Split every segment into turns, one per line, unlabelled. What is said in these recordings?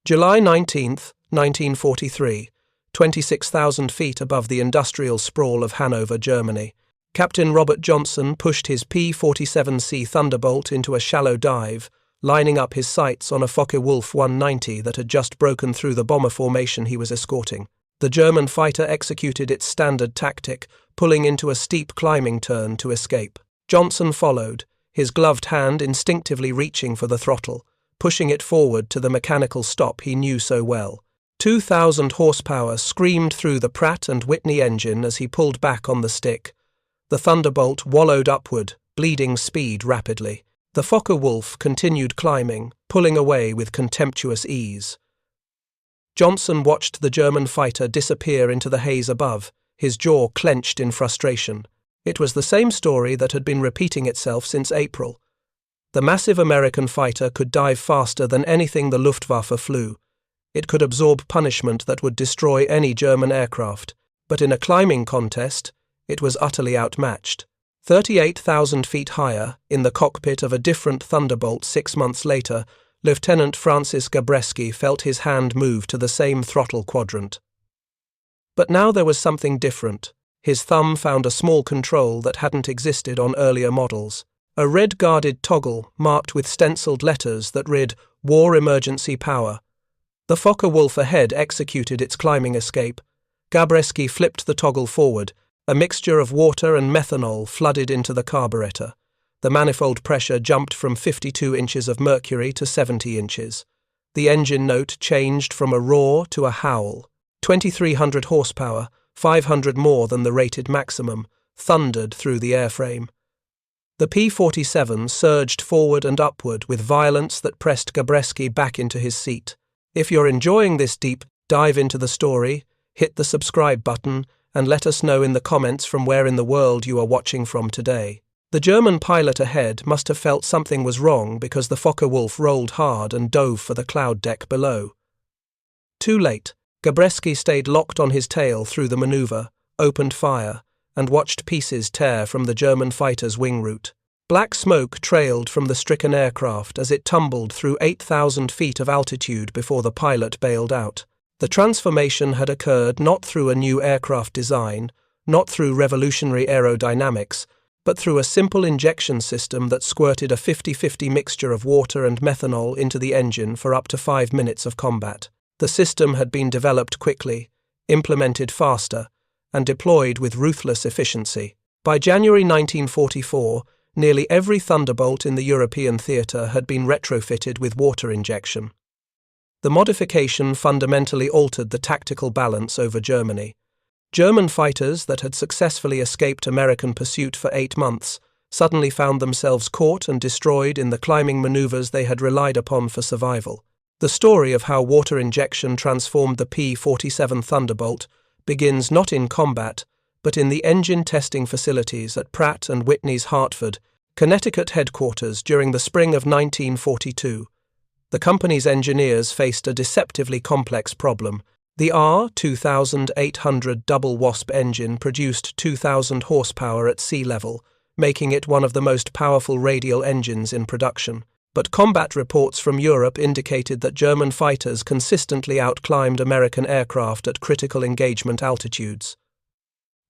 July 19, 1943, 26,000 feet above the industrial sprawl of Hanover, Germany. Captain Robert Johnson pushed his P-47C Thunderbolt into a shallow dive, lining up his sights on a Focke-Wulf 190 that had just broken through the bomber formation he was escorting. The German fighter executed its standard tactic, pulling into a steep climbing turn to escape. Johnson followed, his gloved hand instinctively reaching for the throttle, pushing it forward to the mechanical stop he knew so well. 2,000 horsepower screamed through the Pratt & Whitney engine as he pulled back on the stick. The Thunderbolt wallowed upward, bleeding speed rapidly. The Focke-Wulf continued climbing, pulling away with contemptuous ease. Johnson watched the German fighter disappear into the haze above, his jaw clenched in frustration. It was the same story that had been repeating itself since April. The massive American fighter could dive faster than anything the Luftwaffe flew. It could absorb punishment that would destroy any German aircraft, but in a climbing contest, it was utterly outmatched. 38,000 feet higher, in the cockpit of a different Thunderbolt 6 months later, Lieutenant Francis Gabreski felt his hand move to the same throttle quadrant. But now there was something different. His thumb found a small control that hadn't existed on earlier models. A red-guarded toggle marked with stenciled letters that read, "War Emergency Power." The Focke-Wulf ahead executed its climbing escape. Gabreski flipped the toggle forward. A mixture of water and methanol flooded into the carburetor. The manifold pressure jumped from 52 inches of mercury to 70 inches. The engine note changed from a roar to a howl. 2,300 horsepower, 500 more than the rated maximum, thundered through the airframe. The P-47 surged forward and upward with violence that pressed Gabreski back into his seat. If you're enjoying this deep dive into the story, hit the subscribe button and let us know in the comments from where in the world you are watching from today. The German pilot ahead must have felt something was wrong because the Focke-Wulf rolled hard and dove for the cloud deck below. Too late, Gabreski stayed locked on his tail through the maneuver, opened fire, and watched pieces tear from the German fighter's wing root. Black smoke trailed from the stricken aircraft as it tumbled through 8,000 feet of altitude before the pilot bailed out. The transformation had occurred not through a new aircraft design, not through revolutionary aerodynamics, but through a simple injection system that squirted a 50-50 mixture of water and methanol into the engine for up to 5 minutes of combat. The system had been developed quickly, implemented faster, and deployed with ruthless efficiency. By January 1944, nearly every Thunderbolt in the European theatre had been retrofitted with water injection. The modification fundamentally altered the tactical balance over Germany. German fighters that had successfully escaped American pursuit for 8 months suddenly found themselves caught and destroyed in the climbing maneuvers they had relied upon for survival. The story of how water injection transformed the P-47 Thunderbolt begins not in combat, but in the engine testing facilities at Pratt & Whitney's Hartford, Connecticut headquarters during the spring of 1942. The company's engineers faced a deceptively complex problem. The R-2800 double WASP engine produced 2,000 horsepower at sea level, making it one of the most powerful radial engines in production. But combat reports from Europe indicated that German fighters consistently outclimbed American aircraft at critical engagement altitudes.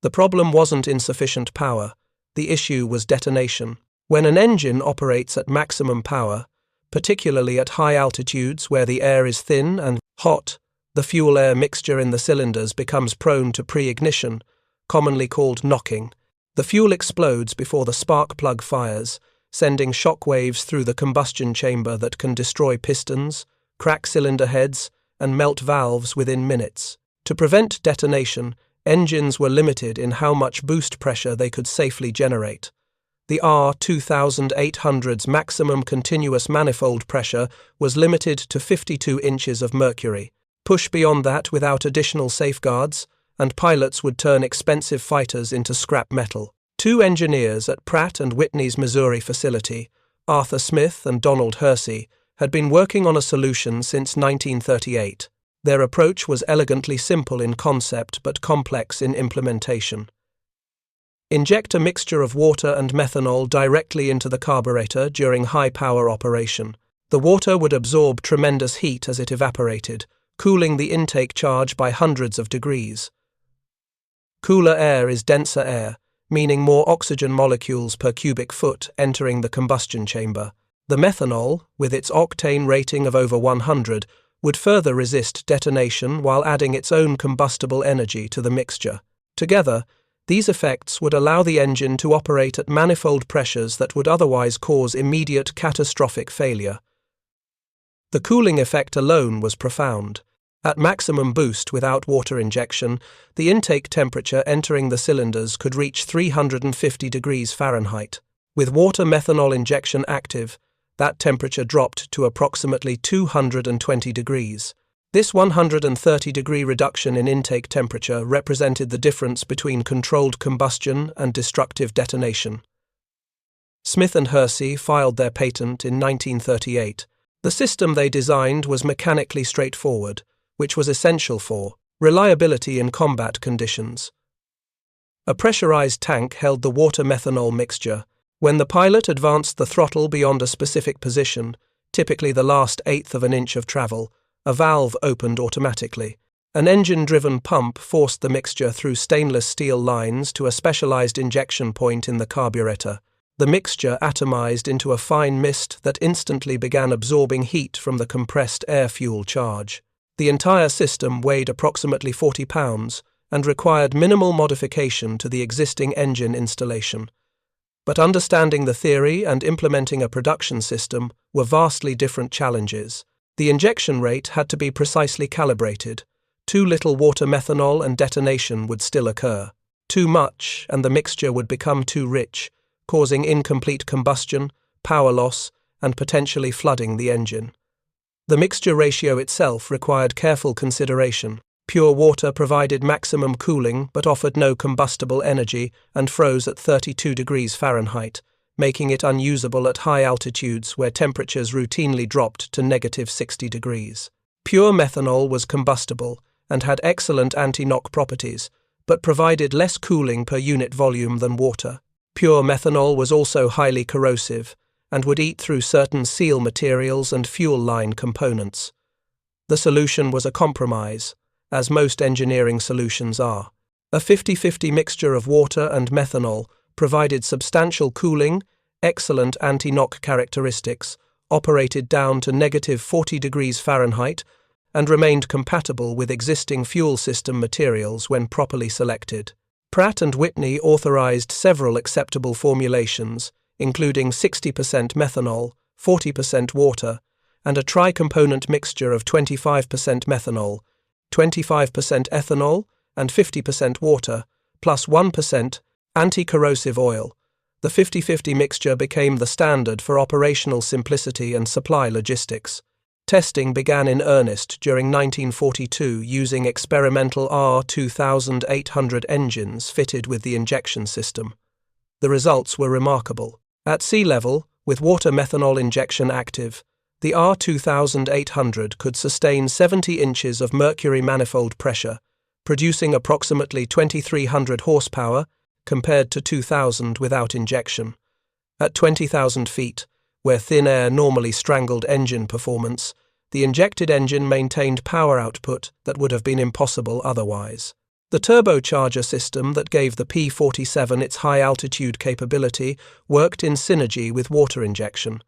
The problem wasn't insufficient power. The issue was detonation. When an engine operates at maximum power, particularly at high altitudes where the air is thin and hot, the fuel-air mixture in the cylinders becomes prone to pre-ignition, commonly called knocking. The fuel explodes before the spark plug fires, sending shock waves through the combustion chamber that can destroy pistons, crack cylinder heads, and melt valves within minutes. To prevent detonation, engines were limited in how much boost pressure they could safely generate. The R-2800's maximum continuous manifold pressure was limited to 52 inches of mercury. Push beyond that without additional safeguards, and pilots would turn expensive fighters into scrap metal. 2 engineers at Pratt & Whitney's Missouri facility, Arthur Smith and Donald Hersey, had been working on a solution since 1938. Their approach was elegantly simple in concept but complex in implementation. Inject a mixture of water and methanol directly into the carburetor during high-power operation. The water would absorb tremendous heat as it evaporated, cooling the intake charge by hundreds of degrees. Cooler air is denser air, meaning more oxygen molecules per cubic foot entering the combustion chamber. The methanol, with its octane rating of over 100, would further resist detonation while adding its own combustible energy to the mixture. Together, these effects would allow the engine to operate at manifold pressures that would otherwise cause immediate catastrophic failure. The cooling effect alone was profound. At maximum boost without water injection, the intake temperature entering the cylinders could reach 350 degrees Fahrenheit. With water methanol injection active, that temperature dropped to approximately 220 degrees. This 130-degree reduction in intake temperature represented the difference between controlled combustion and destructive detonation. Smith and Hersey filed their patent in 1938. The system they designed was mechanically straightforward, which was essential for reliability in combat conditions. A pressurized tank held the water-methanol mixture. When the pilot advanced the throttle beyond a specific position, typically the last eighth of an inch of travel, a valve opened automatically. An engine-driven pump forced the mixture through stainless steel lines to a specialized injection point in the carburetor. The mixture atomized into a fine mist that instantly began absorbing heat from the compressed air-fuel charge. The entire system weighed approximately 40 pounds and required minimal modification to the existing engine installation. But understanding the theory and implementing a production system were vastly different challenges. The injection rate had to be precisely calibrated. Too little water methanol and detonation would still occur. Too much, and the mixture would become too rich, causing incomplete combustion, power loss, and potentially flooding the engine. The mixture ratio itself required careful consideration. Pure water provided maximum cooling but offered no combustible energy and froze at 32 degrees Fahrenheit, making it unusable at high altitudes where temperatures routinely dropped to -60 degrees. Pure methanol was combustible and had excellent anti-knock properties, but provided less cooling per unit volume than water. Pure methanol was also highly corrosive and would eat through certain seal materials and fuel line components. The solution was a compromise, as most engineering solutions are. A 50-50 mixture of water and methanol provided substantial cooling, excellent anti-knock characteristics, operated down to -40 degrees Fahrenheit, and remained compatible with existing fuel system materials when properly selected. Pratt & Whitney authorized several acceptable formulations, including 60% methanol, 40% water, and a tri-component mixture of 25% methanol, 25% ethanol, and 50% water, plus 1% anti-corrosive oil. The 50-50 mixture became the standard for operational simplicity and supply logistics. Testing began in earnest during 1942 using experimental R2800 engines fitted with the injection system. The results were remarkable. At sea level, with water methanol injection active, the R2800 could sustain 70 inches of mercury manifold pressure, producing approximately 2,300 horsepower compared to 2,000 without injection. At 20,000 feet, where thin air normally strangled engine performance, the injected engine maintained power output that would have been impossible otherwise. The turbocharger system that gave the P-47 its high-altitude capability worked in synergy with water injection.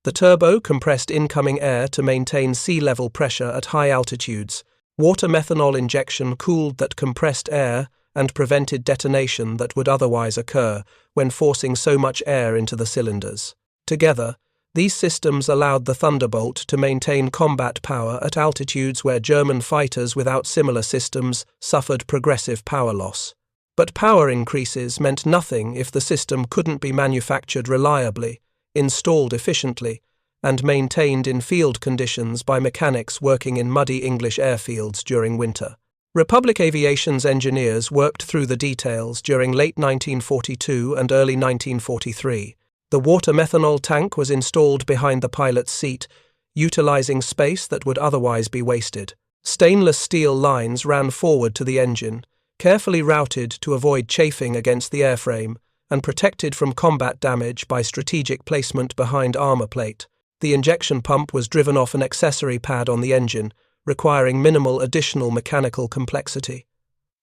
The turbo compressed incoming air to maintain sea-level pressure at high altitudes. Water methanol injection cooled that compressed air and prevented detonation that would otherwise occur when forcing so much air into the cylinders. Together, these systems allowed the Thunderbolt to maintain combat power at altitudes where German fighters without similar systems suffered progressive power loss. But power increases meant nothing if the system couldn't be manufactured reliably, installed efficiently, and maintained in field conditions by mechanics working in muddy English airfields during winter. Republic Aviation's engineers worked through the details during late 1942 and early 1943. The water methanol tank was installed behind the pilot's seat, utilizing space that would otherwise be wasted. Stainless steel lines ran forward to the engine, carefully routed to avoid chafing against the airframe, and protected from combat damage by strategic placement behind armor plate. The injection pump was driven off an accessory pad on the engine, requiring minimal additional mechanical complexity.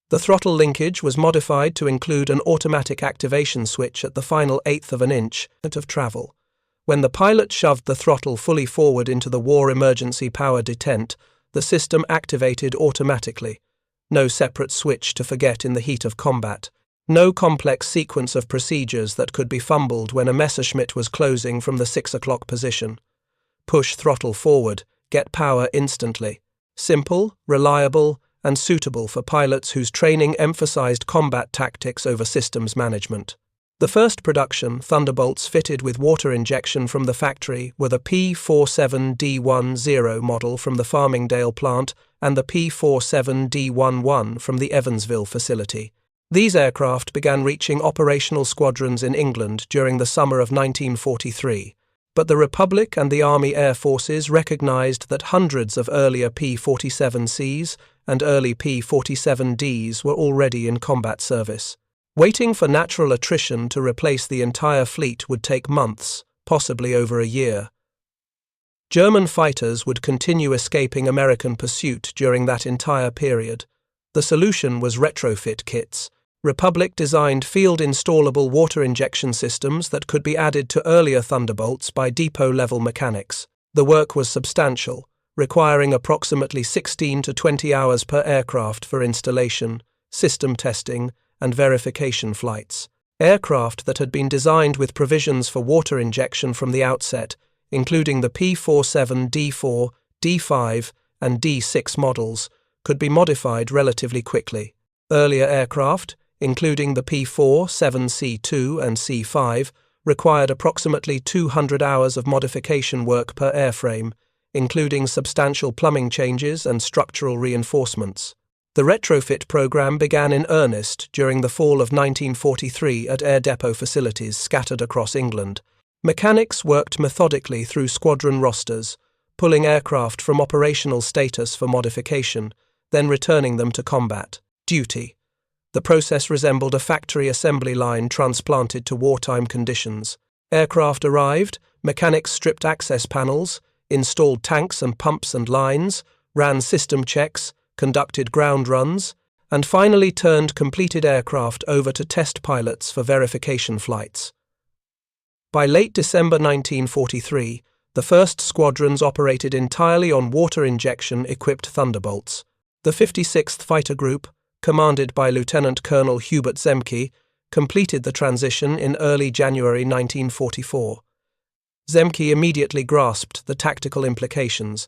The throttle linkage was modified to include an automatic activation switch at the final eighth of an inch of travel. When the pilot shoved the throttle fully forward into the war emergency power detent, the system activated automatically. No separate switch to forget in the heat of combat. No complex sequence of procedures that could be fumbled when a Messerschmitt was closing from the 6 o'clock position. Push throttle forward, get power instantly. Simple, reliable, and suitable for pilots whose training emphasized combat tactics over systems management. The first production Thunderbolts fitted with water injection from the factory were the P-47D10 model from the Farmingdale plant and the P-47D11 from the Evansville facility. These aircraft began reaching operational squadrons in England during the summer of 1943, but the Republic and the Army Air Forces recognized that hundreds of earlier P-47Cs and early P-47Ds were already in combat service. Waiting for natural attrition to replace the entire fleet would take months, possibly over a year. German fighters would continue escaping American pursuit during that entire period. The solution was retrofit kits. Republic designed field-installable water injection systems that could be added to earlier Thunderbolts by depot-level mechanics. The work was substantial, requiring approximately 16 to 20 hours per aircraft for installation, system testing, and verification flights. Aircraft that had been designed with provisions for water injection from the outset, including the P-47 D4, D5, and D6 models, could be modified relatively quickly. Earlier aircraft, including the P-47C2 and C5, required approximately 200 hours of modification work per airframe, including substantial plumbing changes and structural reinforcements. The retrofit program began in earnest during the fall of 1943 at air depot facilities scattered across England. Mechanics worked methodically through squadron rosters, pulling aircraft from operational status for modification, then returning them to combat duty. The process resembled a factory assembly line transplanted to wartime conditions. Aircraft arrived, mechanics stripped access panels, installed tanks and pumps and lines, ran system checks, conducted ground runs, and finally turned completed aircraft over to test pilots for verification flights. By late December 1943, the first squadrons operated entirely on water injection-equipped Thunderbolts. The 56th Fighter Group, commanded by Lieutenant Colonel Hubert Zemke, completed the transition in early January 1944. Zemke immediately grasped the tactical implications.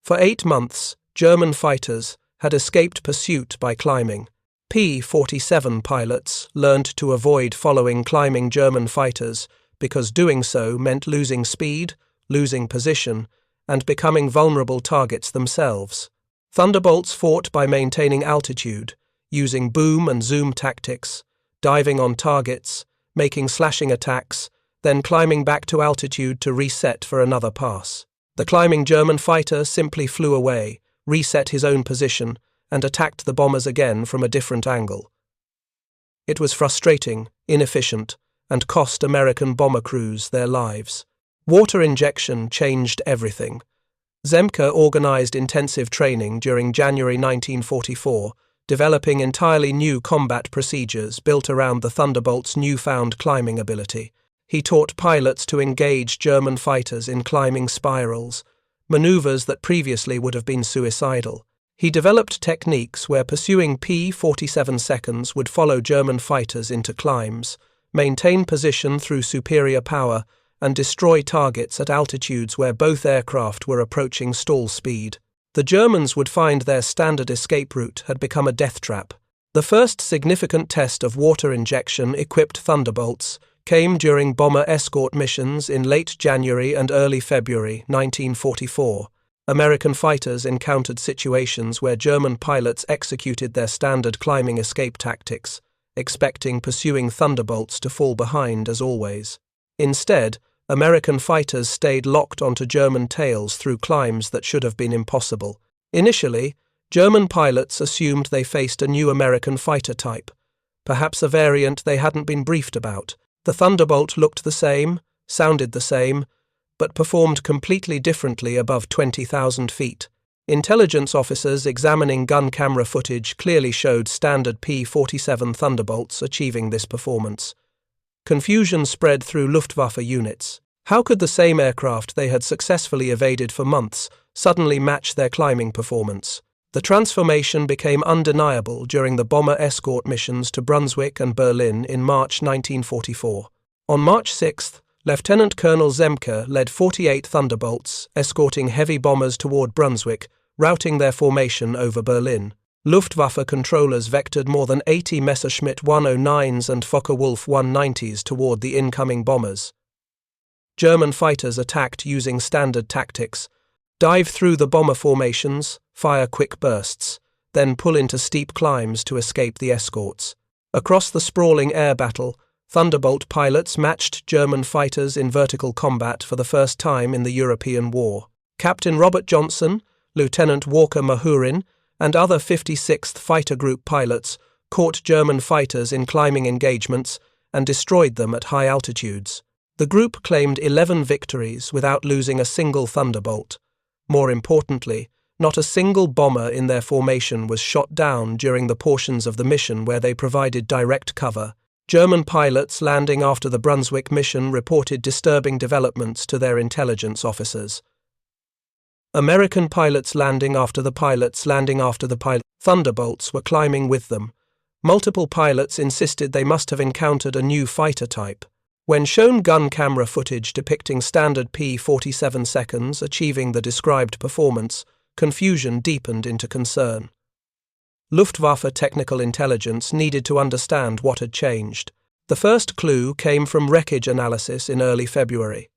For 8 months, German fighters had escaped pursuit by climbing. P-47 pilots learned to avoid following climbing German fighters because doing so meant losing speed, losing position, and becoming vulnerable targets themselves. Thunderbolts fought by maintaining altitude, using boom and zoom tactics, diving on targets, making slashing attacks, then climbing back to altitude to reset for another pass. The climbing German fighter simply flew away, reset his own position, and attacked the bombers again from a different angle. It was frustrating, inefficient, and cost American bomber crews their lives. Water injection changed everything. Zemke organized intensive training during January 1944, developing entirely new combat procedures built around the Thunderbolt's newfound climbing ability. He taught pilots to engage German fighters in climbing spirals, maneuvers that previously would have been suicidal. He developed techniques where pursuing P-47 seconds would follow German fighters into climbs, maintain position through superior power, and destroy targets at altitudes where both aircraft were approaching stall speed. The Germans would find their standard escape route had become a death trap. The first significant test of water injection-equipped Thunderbolts came during bomber escort missions in late January and early February 1944. American fighters encountered situations where German pilots executed their standard climbing escape tactics, expecting pursuing Thunderbolts to fall behind as always. Instead, American fighters stayed locked onto German tails through climbs that should have been impossible. Initially, German pilots assumed they faced a new American fighter type, perhaps a variant they hadn't been briefed about. The Thunderbolt looked the same, sounded the same, but performed completely differently above 20,000 feet. Intelligence officers examining gun camera footage clearly showed standard P-47 Thunderbolts achieving this performance. Confusion spread through Luftwaffe units. How could the same aircraft they had successfully evaded for months suddenly match their climbing performance? The transformation became undeniable during the bomber escort missions to Brunswick and Berlin in March 1944. On March 6, Lieutenant Colonel Zemke led 48 Thunderbolts, escorting heavy bombers toward Brunswick, routing their formation over Berlin. Luftwaffe controllers vectored more than 80 Messerschmitt 109s and Focke-Wulf 190s toward the incoming bombers. German fighters attacked using standard tactics: dive through the bomber formations, fire quick bursts, then pull into steep climbs to escape the escorts. Across the sprawling air battle, Thunderbolt pilots matched German fighters in vertical combat for the first time in the European War. Captain Robert Johnson, Lieutenant Walker Mahurin, and other 56th Fighter Group pilots caught German fighters in climbing engagements and destroyed them at high altitudes. The group claimed 11 victories without losing a single Thunderbolt. More importantly, not a single bomber in their formation was shot down during the portions of the mission where they provided direct cover. German pilots landing after the Brunswick mission reported disturbing developments to their intelligence officers. American pilots landing after the Thunderbolts were climbing with them. Multiple pilots insisted they must have encountered a new fighter type. When shown gun camera footage depicting standard P-47 seconds achieving the described performance, confusion deepened into concern. Luftwaffe technical intelligence needed to understand what had changed. The first clue came from wreckage analysis in early February.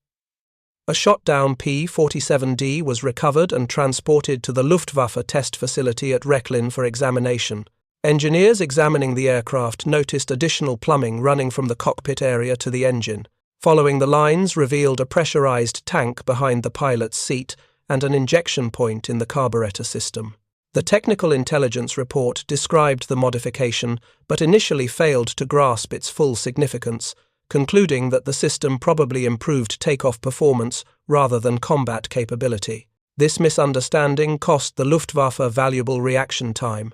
A shot-down P-47D was recovered and transported to the Luftwaffe test facility at Rechlin for examination. Engineers examining the aircraft noticed additional plumbing running from the cockpit area to the engine. Following the lines revealed a pressurized tank behind the pilot's seat and an injection point in the carburetor system. The technical intelligence report described the modification but initially failed to grasp its full significance, concluding that the system probably improved takeoff performance rather than combat capability. This misunderstanding cost the Luftwaffe valuable reaction time.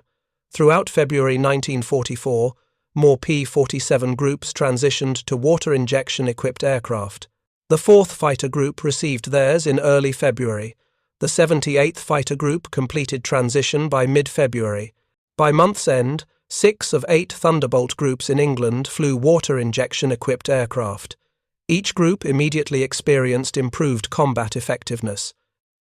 Throughout February 1944, more P-47 groups transitioned to water injection-equipped aircraft. The 4th Fighter Group received theirs in early February. The 78th Fighter Group completed transition by mid-February. By month's end, 6 of 8 Thunderbolt groups in England flew water injection-equipped aircraft. Each group immediately experienced improved combat effectiveness.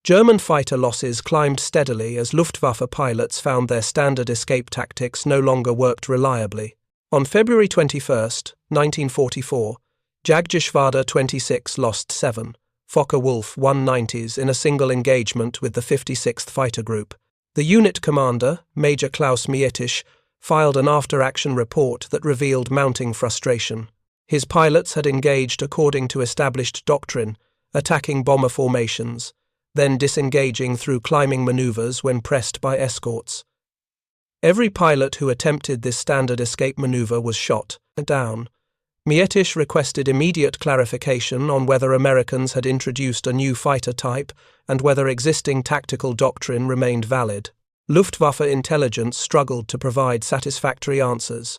German fighter losses climbed steadily as Luftwaffe pilots found their standard escape tactics no longer worked reliably. On February 21, 1944, Jagdgeschwader 26 lost 7 Focke-Wulf 190s in a single engagement with the 56th Fighter Group. The unit commander, Major Klaus Mietisch, filed an after-action report that revealed mounting frustration. His pilots had engaged according to established doctrine, attacking bomber formations, then disengaging through climbing maneuvers when pressed by escorts. Every pilot who attempted this standard escape maneuver was shot down. Mietisch requested immediate clarification on whether Americans had introduced a new fighter type and whether existing tactical doctrine remained valid. Luftwaffe intelligence struggled to provide satisfactory answers.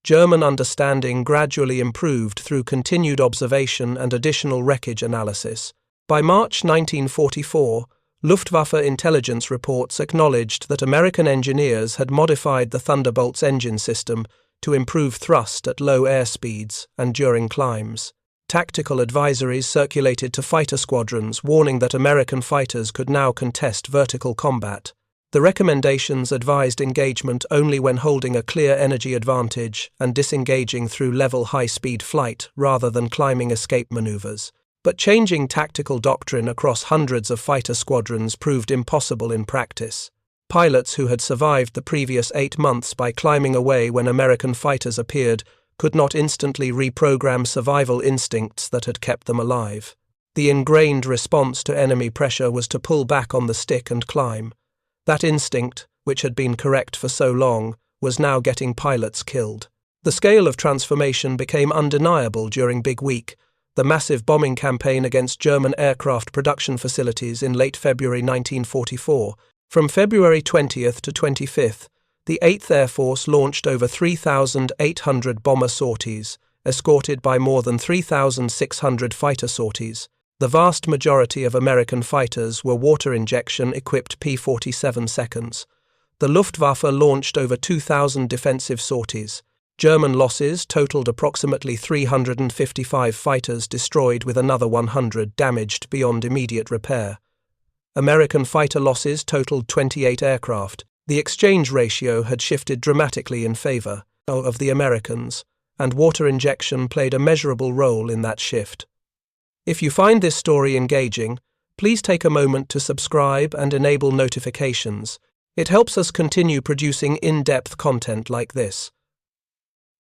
German understanding gradually improved through continued observation and additional wreckage analysis. By March 1944, Luftwaffe intelligence reports acknowledged that American engineers had modified the Thunderbolt's engine system to improve thrust at low airspeeds and during climbs. Tactical advisories circulated to fighter squadrons warning that American fighters could now contest vertical combat. The recommendations advised engagement only when holding a clear energy advantage and disengaging through level high-speed flight rather than climbing escape maneuvers. But changing tactical doctrine across hundreds of fighter squadrons proved impossible in practice. Pilots who had survived the previous 8 months by climbing away when American fighters appeared could not instantly reprogram survival instincts that had kept them alive. The ingrained response to enemy pressure was to pull back on the stick and climb. That instinct, which had been correct for so long, was now getting pilots killed. The scale of transformation became undeniable during Big Week. the massive bombing campaign against German aircraft production facilities in late February 1944. From February 20th to 25th, the 8th Air Force launched over 3,800 bomber sorties, escorted by more than 3,600 fighter sorties. The vast majority of American fighters were water injection-equipped P-47 seconds. The Luftwaffe launched over 2,000 defensive sorties. German losses totaled approximately 355 fighters destroyed with another 100 damaged beyond immediate repair. American fighter losses totaled 28 aircraft. The exchange ratio had shifted dramatically in favor of the Americans, and water injection played a measurable role in that shift. If you find this story engaging, please take a moment to subscribe and enable notifications. It helps us continue producing in-depth content like this.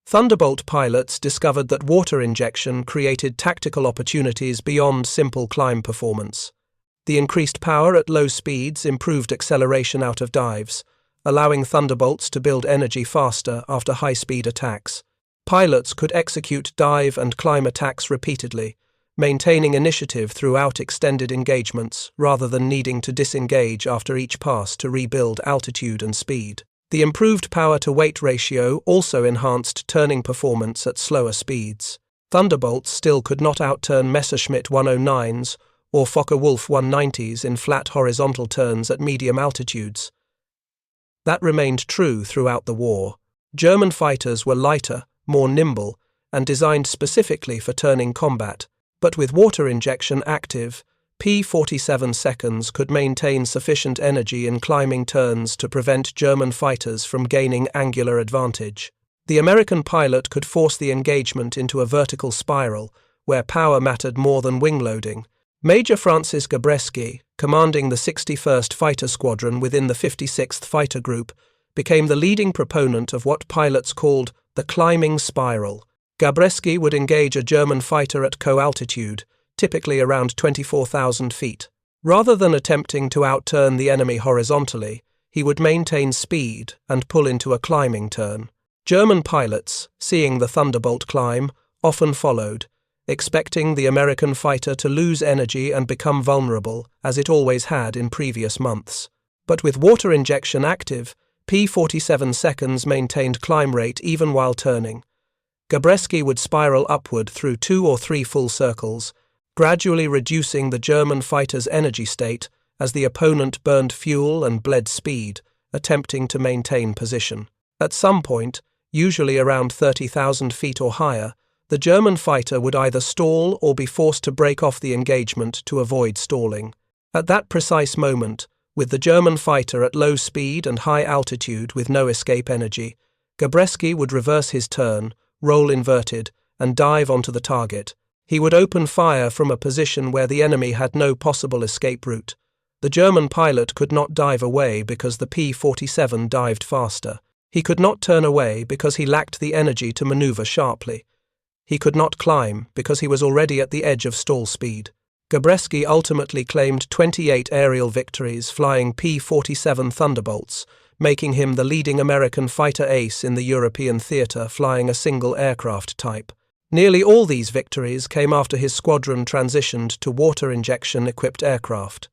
Thunderbolt pilots discovered that water injection created tactical opportunities beyond simple climb performance. The increased power at low speeds improved acceleration out of dives, allowing Thunderbolts to build energy faster after high-speed attacks. Pilots could execute dive and climb attacks repeatedly, maintaining initiative throughout extended engagements rather than needing to disengage after each pass to rebuild altitude and speed. The improved power-to-weight ratio also enhanced turning performance at slower speeds. Thunderbolts still could not outturn Messerschmitt 109s or Focke-Wulf 190s in flat horizontal turns at medium altitudes. That remained true throughout the war. German fighters were lighter, more nimble, and designed specifically for turning combat, but with water injection active, P-47 seconds could maintain sufficient energy in climbing turns to prevent German fighters from gaining angular advantage. The American pilot could force the engagement into a vertical spiral, where power mattered more than wing loading. Major Francis Gabreski, commanding the 61st Fighter Squadron within the 56th Fighter Group, became the leading proponent of what pilots called the climbing spiral. Gabreski would engage a German fighter at co-altitude, typically around 24,000 feet. Rather than attempting to outturn the enemy horizontally, he would maintain speed and pull into a climbing turn. German pilots, seeing the Thunderbolt climb, often followed, expecting the American fighter to lose energy and become vulnerable, as it always had in previous months. But with water injection active, P-47 seconds maintained climb rate even while turning. Gabreski would spiral upward through 2 or 3 full circles, gradually reducing the German fighter's energy state as the opponent burned fuel and bled speed, attempting to maintain position. At some point, usually around 30,000 feet or higher, the German fighter would either stall or be forced to break off the engagement to avoid stalling. At that precise moment, with the German fighter at low speed and high altitude with no escape energy, Gabreski would reverse his turn, roll inverted, and dive onto the target. He would open fire from a position where the enemy had no possible escape route. The German pilot could not dive away because the P-47 dived faster. He could not turn away because he lacked the energy to maneuver sharply. He could not climb because he was already at the edge of stall speed. Gabreski ultimately claimed 28 aerial victories flying P-47 Thunderbolts, making him the leading American fighter ace in the European theatre flying a single aircraft type. Nearly all these victories came after his squadron transitioned to water injection-equipped aircraft.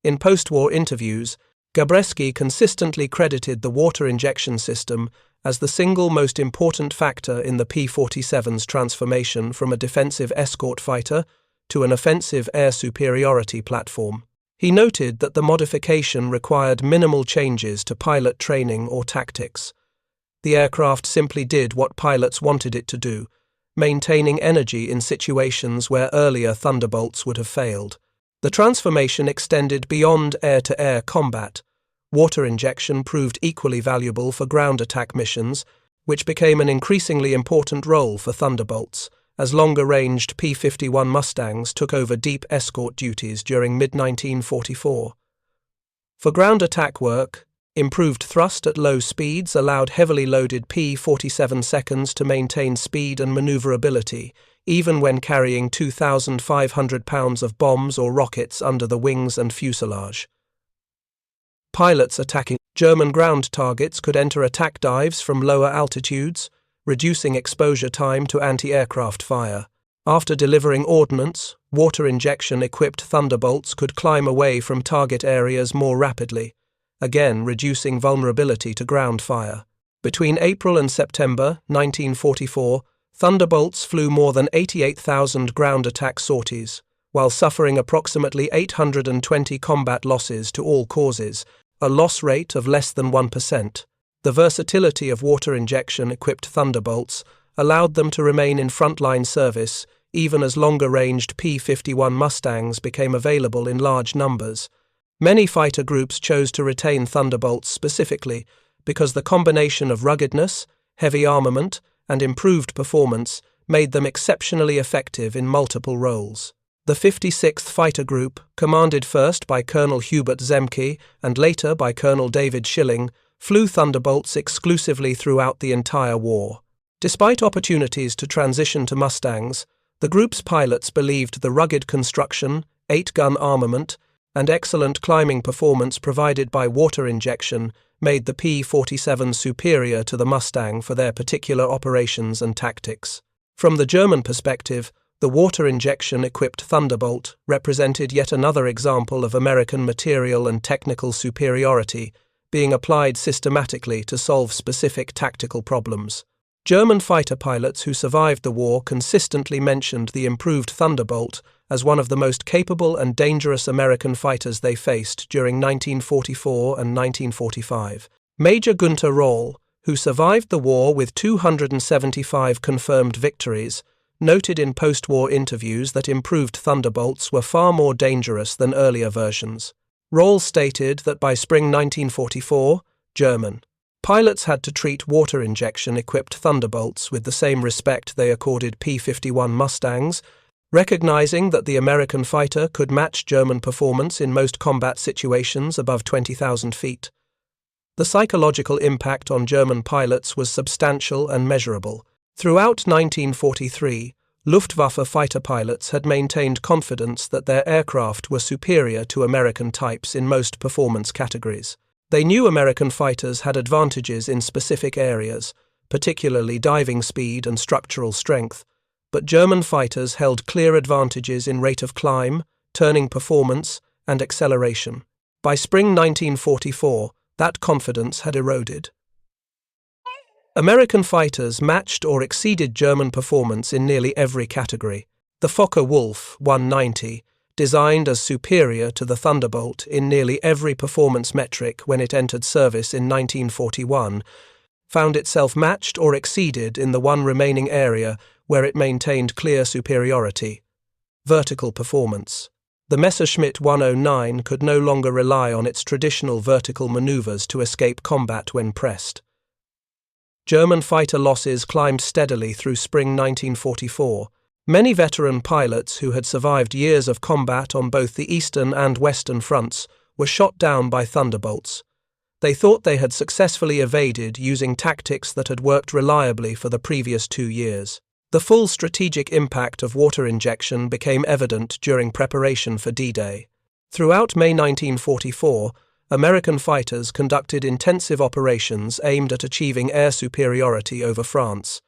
In post-war interviews, Gabreski consistently credited the water injection system as the single most important factor in the P-47's transformation from a defensive escort fighter to an offensive air superiority platform. He noted that the modification required minimal changes to pilot training or tactics. The aircraft simply did what pilots wanted it to do, maintaining energy in situations where earlier Thunderbolts would have failed. The transformation extended beyond air-to-air combat. Water injection proved equally valuable for ground attack missions, which became an increasingly important role for Thunderbolts, as longer-ranged P-51 Mustangs took over deep escort duties during mid-1944. For ground attack work, improved thrust at low speeds allowed heavily loaded P-47 seconds to maintain speed and maneuverability, even when carrying 2,500 pounds of bombs or rockets under the wings and fuselage. Pilots attacking German ground targets could enter attack dives from lower altitudes, reducing exposure time to anti-aircraft fire. After delivering ordnance, water injection-equipped Thunderbolts could climb away from target areas more rapidly, again reducing vulnerability to ground fire. Between April and September 1944, Thunderbolts flew more than 88,000 ground attack sorties, while suffering approximately 820 combat losses to all causes, a loss rate of less than 1%. The versatility of water injection-equipped Thunderbolts allowed them to remain in frontline service even as longer-ranged P-51 Mustangs became available in large numbers. Many fighter groups chose to retain Thunderbolts specifically because the combination of ruggedness, heavy armament, and improved performance made them exceptionally effective in multiple roles. The 56th Fighter Group, commanded first by Colonel Hubert Zemke and later by Colonel David Schilling, flew Thunderbolts exclusively throughout the entire war. Despite opportunities to transition to Mustangs, the group's pilots believed the rugged construction, 8-gun armament, and excellent climbing performance provided by water injection made the P-47 superior to the Mustang for their particular operations and tactics. From the German perspective, the water injection-equipped Thunderbolt represented yet another example of American material and technical superiority being applied systematically to solve specific tactical problems. German fighter pilots who survived the war consistently mentioned the improved Thunderbolt as one of the most capable and dangerous American fighters they faced during 1944 and 1945. Major Günther Rohl, who survived the war with 275 confirmed victories, noted in post-war interviews that improved Thunderbolts were far more dangerous than earlier versions. Rohl stated that by spring 1944, German pilots had to treat water injection-equipped Thunderbolts with the same respect they accorded P-51 Mustangs, recognizing that the American fighter could match German performance in most combat situations above 20,000 feet. The psychological impact on German pilots was substantial and measurable. Throughout 1943, Luftwaffe fighter pilots had maintained confidence that their aircraft were superior to American types in most performance categories. They knew American fighters had advantages in specific areas, particularly diving speed and structural strength, but German fighters held clear advantages in rate of climb, turning performance, and acceleration. By spring 1944, that confidence had eroded. American fighters matched or exceeded German performance in nearly every category. The Focke-Wulf 190, designed as superior to the Thunderbolt in nearly every performance metric when it entered service in 1941, found itself matched or exceeded in the one remaining area where it maintained clear superiority: vertical performance. The Messerschmitt 109 could no longer rely on its traditional vertical maneuvers to escape combat when pressed. German fighter losses climbed steadily through spring 1944. Many veteran pilots who had survived years of combat on both the Eastern and Western fronts were shot down by Thunderbolts. They thought they had successfully evaded using tactics that had worked reliably for the previous 2 years. The full strategic impact of water injection became evident during preparation for D-Day. Throughout May 1944, American fighters conducted intensive operations aimed at achieving air superiority over France.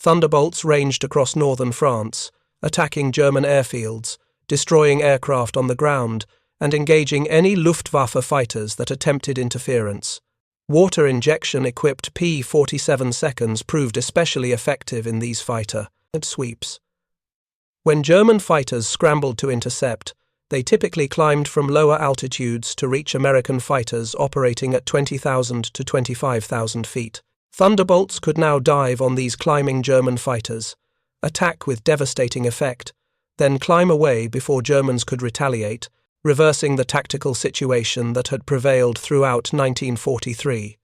Thunderbolts ranged across northern France, attacking German airfields, destroying aircraft on the ground, and engaging any Luftwaffe fighters that attempted interference. Water injection-equipped P-47 seconds proved especially effective in these fighter sweeps. When German fighters scrambled to intercept, they typically climbed from lower altitudes to reach American fighters operating at 20,000 to 25,000 feet. Thunderbolts could now dive on these climbing German fighters, attack with devastating effect, then climb away before Germans could retaliate, reversing the tactical situation that had prevailed throughout 1943.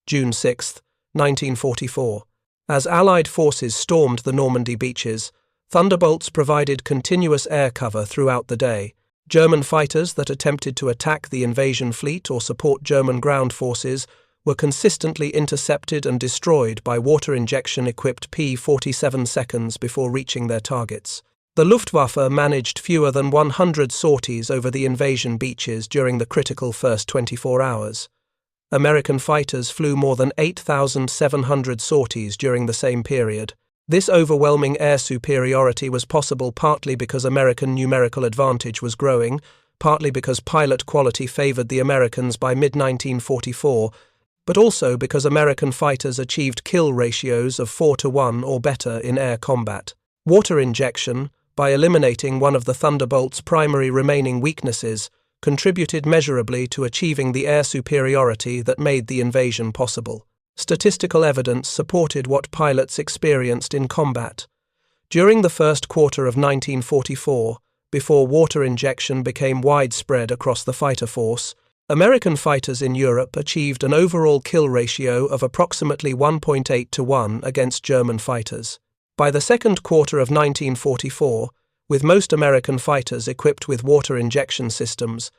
June 6, 1944. As Allied forces stormed the Normandy beaches, Thunderbolts provided continuous air cover throughout the day. German fighters that attempted to attack the invasion fleet or support German ground forces were consistently intercepted and destroyed by water injection-equipped P-47 seconds before reaching their targets. The Luftwaffe managed fewer than 100 sorties over the invasion beaches during the critical first 24 hours. American fighters flew more than 8,700 sorties during the same period. This overwhelming air superiority was possible partly because American numerical advantage was growing, partly because pilot quality favored the Americans by mid-1944, but also because American fighters achieved kill ratios of 4-to-1 or better in air combat. Water injection, by eliminating one of the Thunderbolt's primary remaining weaknesses, contributed measurably to achieving the air superiority that made the invasion possible. Statistical evidence supported what pilots experienced in combat. During the first quarter of 1944, before water injection became widespread across the fighter force, American fighters in Europe achieved an overall kill ratio of approximately 1.8-to-1 against German fighters. By the second quarter of 1944, with most American fighters equipped with water injection systems,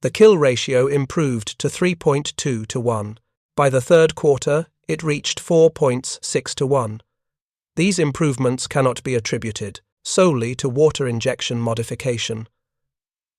the kill ratio improved to 3.2-to-1. By the third quarter, it reached 4.6-to-1. These improvements cannot be attributed solely to water injection modification.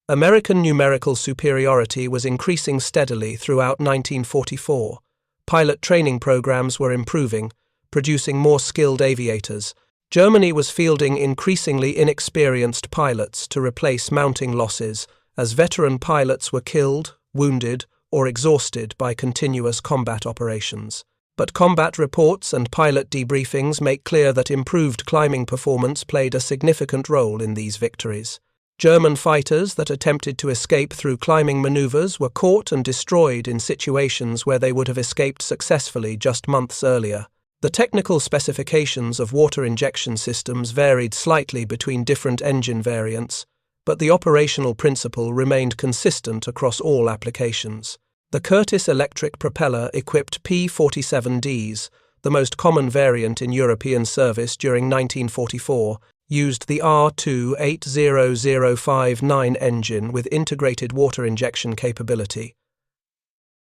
American numerical superiority was increasing steadily throughout 1944. Pilot training programs were improving, producing more skilled aviators. Germany was fielding increasingly inexperienced pilots to replace mounting losses, as veteran pilots were killed, wounded, or exhausted by continuous combat operations. But combat reports and pilot debriefings make clear that improved climbing performance played a significant role in these victories. German fighters that attempted to escape through climbing maneuvers were caught and destroyed in situations where they would have escaped successfully just months earlier. The technical specifications of water injection systems varied slightly between different engine variants, but the operational principle remained consistent across all applications. The Curtiss electric propeller-equipped P-47Ds, the most common variant in European service during 1944, used the R2-80059 engine with integrated water injection capability.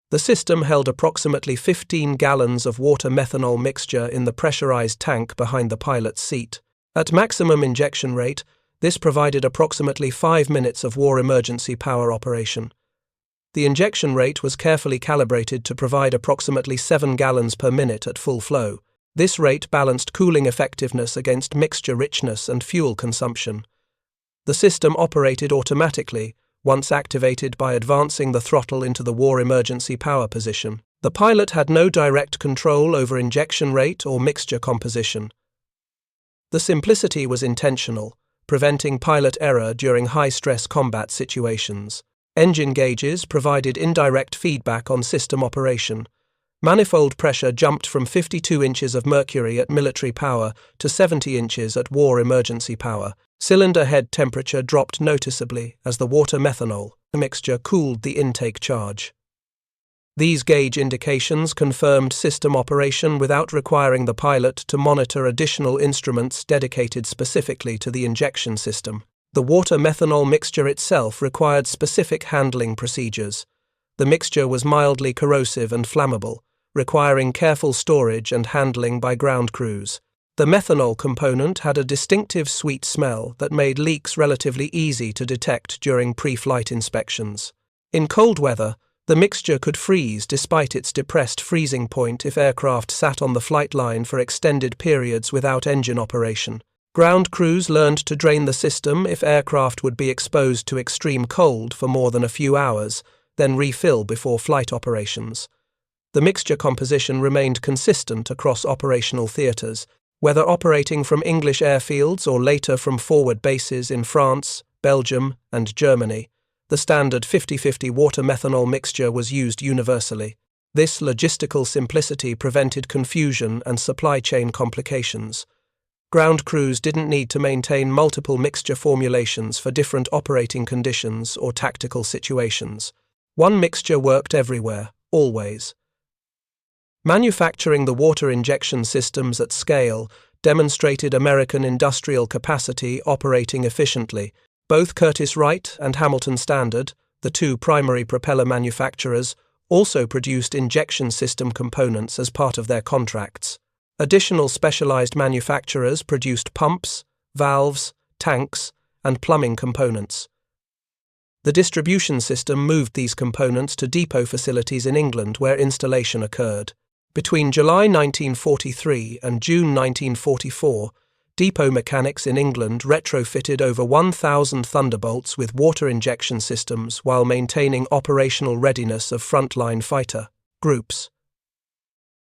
The system held approximately 15 gallons of water-methanol mixture in the pressurized tank behind the pilot's seat. At maximum injection rate, this provided approximately 5 minutes of war emergency power operation. The injection rate was carefully calibrated to provide approximately 7 gallons per minute at full flow. This rate balanced cooling effectiveness against mixture richness and fuel consumption. The system operated automatically, once activated by advancing the throttle into the war emergency power position. The pilot had no direct control over injection rate or mixture composition. The simplicity was intentional, preventing pilot error during high-stress combat situations. Engine gauges provided indirect feedback on system operation. Manifold pressure jumped from 52 inches of mercury at military power to 70 inches at war emergency power. Cylinder head temperature dropped noticeably as the water-methanol mixture cooled the intake charge. These gauge indications confirmed system operation without requiring the pilot to monitor additional instruments dedicated specifically to the injection system. The water-methanol mixture itself required specific handling procedures. The mixture was mildly corrosive and flammable, requiring careful storage and handling by ground crews. The methanol component had a distinctive sweet smell that made leaks relatively easy to detect during pre-flight inspections. In cold weather, the mixture could freeze despite its depressed freezing point if aircraft sat on the flight line for extended periods without engine operation. Ground crews learned to drain the system if aircraft would be exposed to extreme cold for more than a few hours, then refill before flight operations. The mixture composition remained consistent across operational theatres, whether operating from English airfields or later from forward bases in France, Belgium, and Germany. The standard 50-50 water-methanol mixture was used universally. This logistical simplicity prevented confusion and supply chain complications. Ground crews didn't need to maintain multiple mixture formulations for different operating conditions or tactical situations. One mixture worked everywhere, always. Manufacturing the water injection systems at scale demonstrated American industrial capacity operating efficiently. Both Curtiss-Wright and Hamilton Standard, the two primary propeller manufacturers, also produced injection system components as part of their contracts. Additional specialized manufacturers produced pumps, valves, tanks, and plumbing components. The distribution system moved these components to depot facilities in England where installation occurred. Between July 1943 and June 1944, depot mechanics in England retrofitted over 1,000 Thunderbolts with water injection systems while maintaining operational readiness of frontline fighter groups.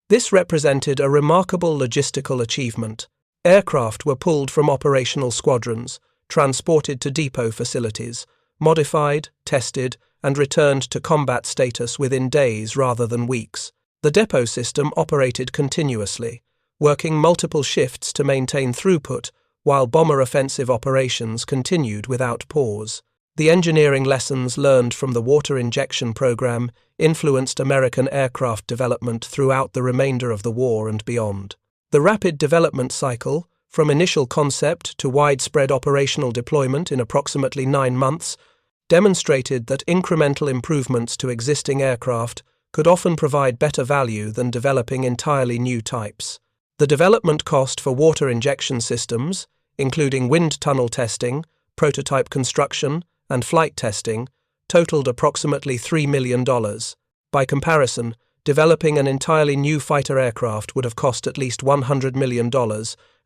This represented a remarkable logistical achievement. Aircraft were pulled from operational squadrons, transported to depot facilities, modified, tested, and returned to combat status within days rather than weeks. The depot system operated continuously, working multiple shifts to maintain throughput, while bomber offensive operations continued without pause. The engineering lessons learned from the water injection program influenced American aircraft development throughout the remainder of the war and beyond. The rapid development cycle, from initial concept to widespread operational deployment in approximately 9 months, demonstrated that incremental improvements to existing aircraft could often provide better value than developing entirely new types. The development cost for water injection systems, including wind tunnel testing, prototype construction, and flight testing, totaled approximately $3 million. By comparison, developing an entirely new fighter aircraft would have cost at least $100 million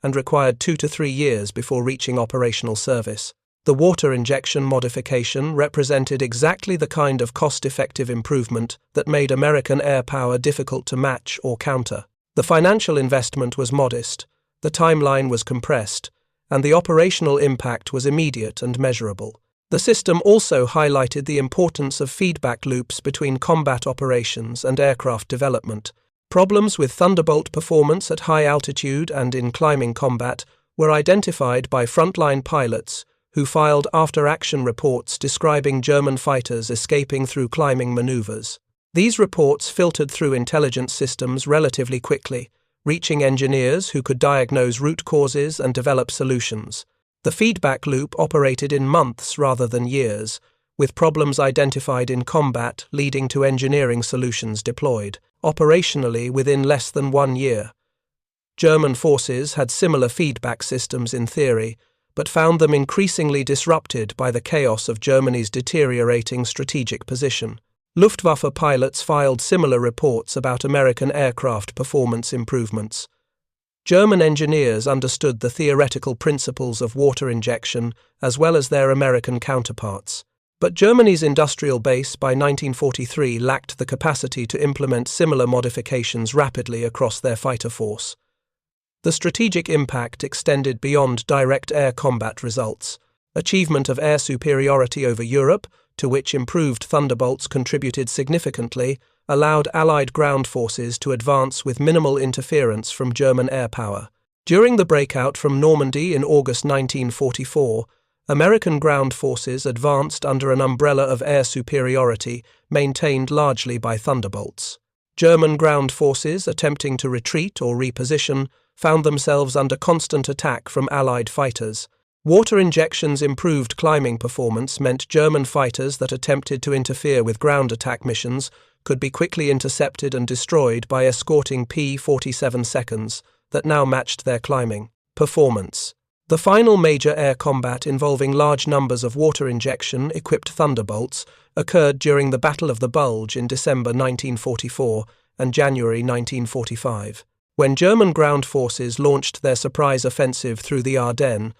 and required 2 to 3 years before reaching operational service. The water injection modification represented exactly the kind of cost-effective improvement that made American air power difficult to match or counter. The financial investment was modest, the timeline was compressed, and the operational impact was immediate and measurable. The system also highlighted the importance of feedback loops between combat operations and aircraft development. Problems with Thunderbolt performance at high altitude and in climbing combat were identified by frontline pilots who filed after-action reports describing German fighters escaping through climbing maneuvers. These reports filtered through intelligence systems relatively quickly, reaching engineers who could diagnose root causes and develop solutions. The feedback loop operated in months rather than years, with problems identified in combat leading to engineering solutions deployed, operationally within less than 1 year. German forces had similar feedback systems in theory, but found them increasingly disrupted by the chaos of Germany's deteriorating strategic position. Luftwaffe pilots filed similar reports about American aircraft performance improvements. German engineers understood the theoretical principles of water injection as well as their American counterparts. But Germany's industrial base by 1943 lacked the capacity to implement similar modifications rapidly across their fighter force. The strategic impact extended beyond direct air combat results. Achievement of air superiority over Europe, to which improved Thunderbolts contributed significantly, allowed Allied ground forces to advance with minimal interference from German air power. During the breakout from Normandy in August 1944, American ground forces advanced under an umbrella of air superiority maintained largely by Thunderbolts. German ground forces attempting to retreat or reposition found themselves under constant attack from Allied fighters. Water injections' improved climbing performance meant German fighters that attempted to interfere with ground attack missions could be quickly intercepted and destroyed by escorting P-47 seconds that now matched their climbing performance. The final major air combat involving large numbers of water injection-equipped Thunderbolts occurred during the Battle of the Bulge in December 1944 and January 1945. When German ground forces launched their surprise offensive through the Ardennes,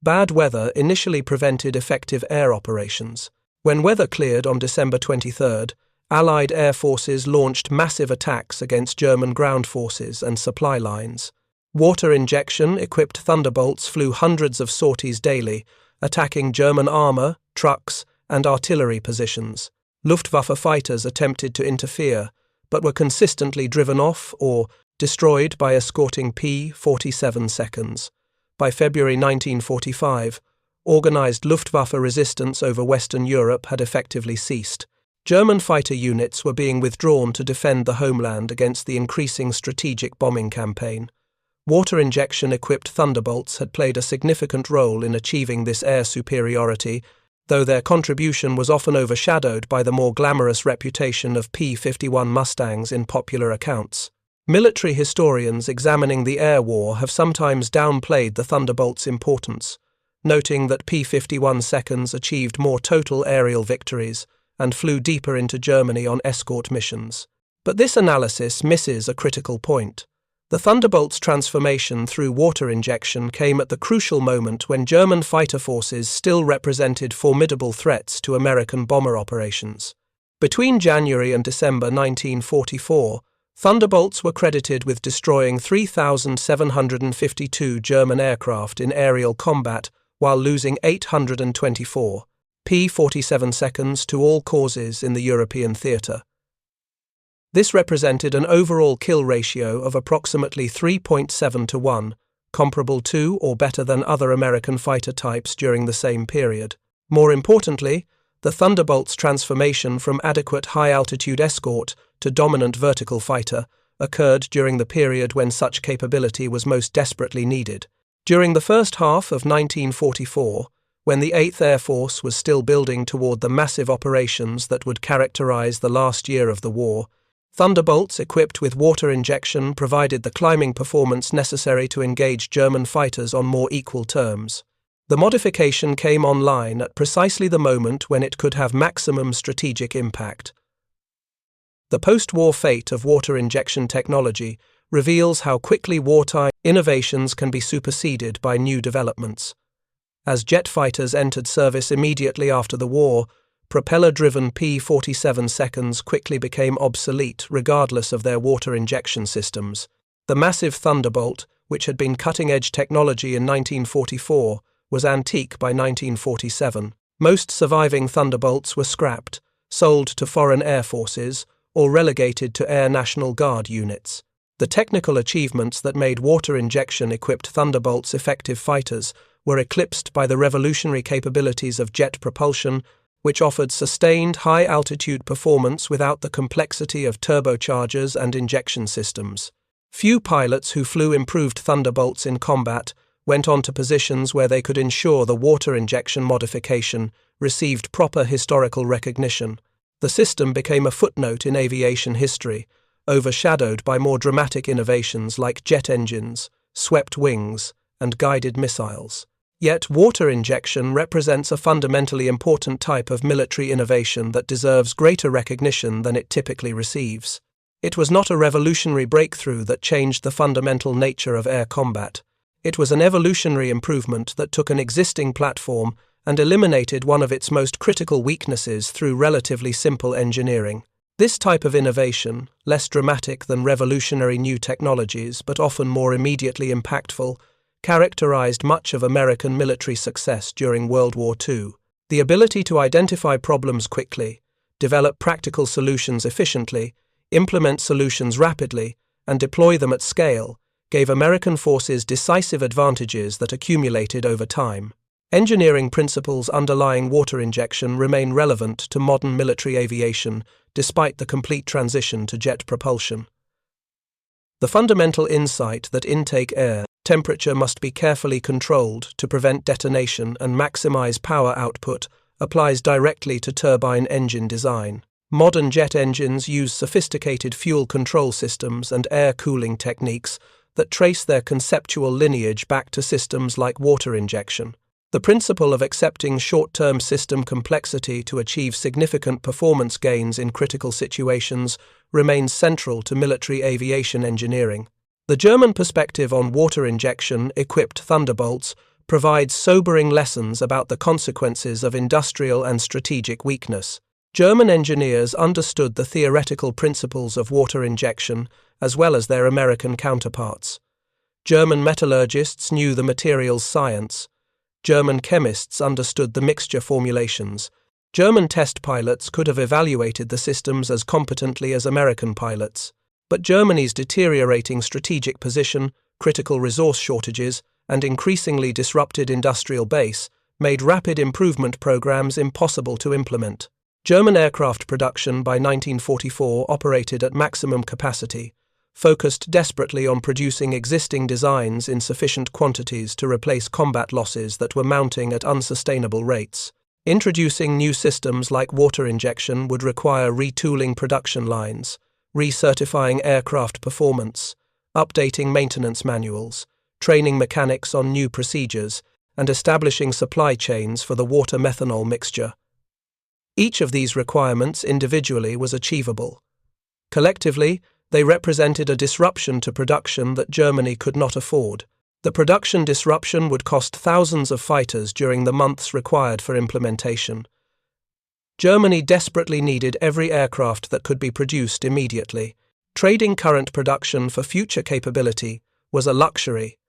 bad weather initially prevented effective air operations. When weather cleared on December 23rd, Allied air forces launched massive attacks against German ground forces and supply lines. Water injection-equipped Thunderbolts flew hundreds of sorties daily, attacking German armor, trucks, and artillery positions. Luftwaffe fighters attempted to interfere, but were consistently driven off or destroyed by escorting P-47 seconds. By February 1945, organized Luftwaffe resistance over Western Europe had effectively ceased. German fighter units were being withdrawn to defend the homeland against the increasing strategic bombing campaign. Water injection-equipped Thunderbolts had played a significant role in achieving this air superiority, though their contribution was often overshadowed by the more glamorous reputation of P-51 Mustangs in popular accounts. Military historians examining the air war have sometimes downplayed the Thunderbolt's importance, noting that P-51 seconds achieved more total aerial victories and flew deeper into Germany on escort missions. But this analysis misses a critical point. The Thunderbolt's transformation through water injection came at the crucial moment when German fighter forces still represented formidable threats to American bomber operations. Between January and December 1944, Thunderbolts were credited with destroying 3,752 German aircraft in aerial combat while losing 824 P-47 seconds to all causes in the European theatre. This represented an overall kill ratio of approximately 3.7 to 1, comparable to or better than other American fighter types during the same period. More importantly, the Thunderbolt's transformation from adequate high-altitude escort to dominant vertical fighter occurred during the period when such capability was most desperately needed. During the first half of 1944, when the 8th Air Force was still building toward the massive operations that would characterize the last year of the war, Thunderbolts equipped with water injection provided the climbing performance necessary to engage German fighters on more equal terms. The modification came online at precisely the moment when it could have maximum strategic impact. The post-war fate of water injection technology reveals how quickly wartime innovations can be superseded by new developments. As jet fighters entered service immediately after the war, propeller-driven P-47 seconds quickly became obsolete regardless of their water injection systems. The massive Thunderbolt, which had been cutting-edge technology in 1944, was antique by 1947. Most surviving Thunderbolts were scrapped, sold to foreign air forces, or relegated to Air National Guard units. The technical achievements that made water injection-equipped Thunderbolts effective fighters were eclipsed by the revolutionary capabilities of jet propulsion, which offered sustained high-altitude performance without the complexity of turbochargers and injection systems. Few pilots who flew improved Thunderbolts in combat went on to positions where they could ensure the water injection modification received proper historical recognition. The system became a footnote in aviation history, overshadowed by more dramatic innovations like jet engines, swept wings, and guided missiles. Yet water injection represents a fundamentally important type of military innovation that deserves greater recognition than it typically receives. It was not a revolutionary breakthrough that changed the fundamental nature of air combat. It was an evolutionary improvement that took an existing platform and eliminated one of its most critical weaknesses through relatively simple engineering. This type of innovation, less dramatic than revolutionary new technologies but often more immediately impactful, characterized much of American military success during World War II. The ability to identify problems quickly, develop practical solutions efficiently, implement solutions rapidly, and deploy them at scale gave American forces decisive advantages that accumulated over time. Engineering principles underlying water injection remain relevant to modern military aviation despite the complete transition to jet propulsion. The fundamental insight that intake air temperature must be carefully controlled to prevent detonation and maximize power output applies directly to turbine engine design. Modern jet engines use sophisticated fuel control systems and air cooling techniques that trace their conceptual lineage back to systems like water injection. The principle of accepting short-term system complexity to achieve significant performance gains in critical situations remains central to military aviation engineering. The German perspective on water injection-equipped Thunderbolts provides sobering lessons about the consequences of industrial and strategic weakness. German engineers understood the theoretical principles of water injection as well as their American counterparts. German metallurgists knew the materials science. German chemists understood the mixture formulations. German test pilots could have evaluated the systems as competently as American pilots. But Germany's deteriorating strategic position, critical resource shortages, and increasingly disrupted industrial base made rapid improvement programs impossible to implement. German aircraft production by 1944 operated at maximum capacity, focused desperately on producing existing designs in sufficient quantities to replace combat losses that were mounting at unsustainable rates. Introducing new systems like water injection would require retooling production lines, recertifying aircraft performance, updating maintenance manuals, training mechanics on new procedures, and establishing supply chains for the water-methanol mixture. Each of these requirements individually was achievable. Collectively, they represented a disruption to production that Germany could not afford. The production disruption would cost thousands of fighters during the months required for implementation. Germany desperately needed every aircraft that could be produced immediately. Trading current production for future capability was a luxury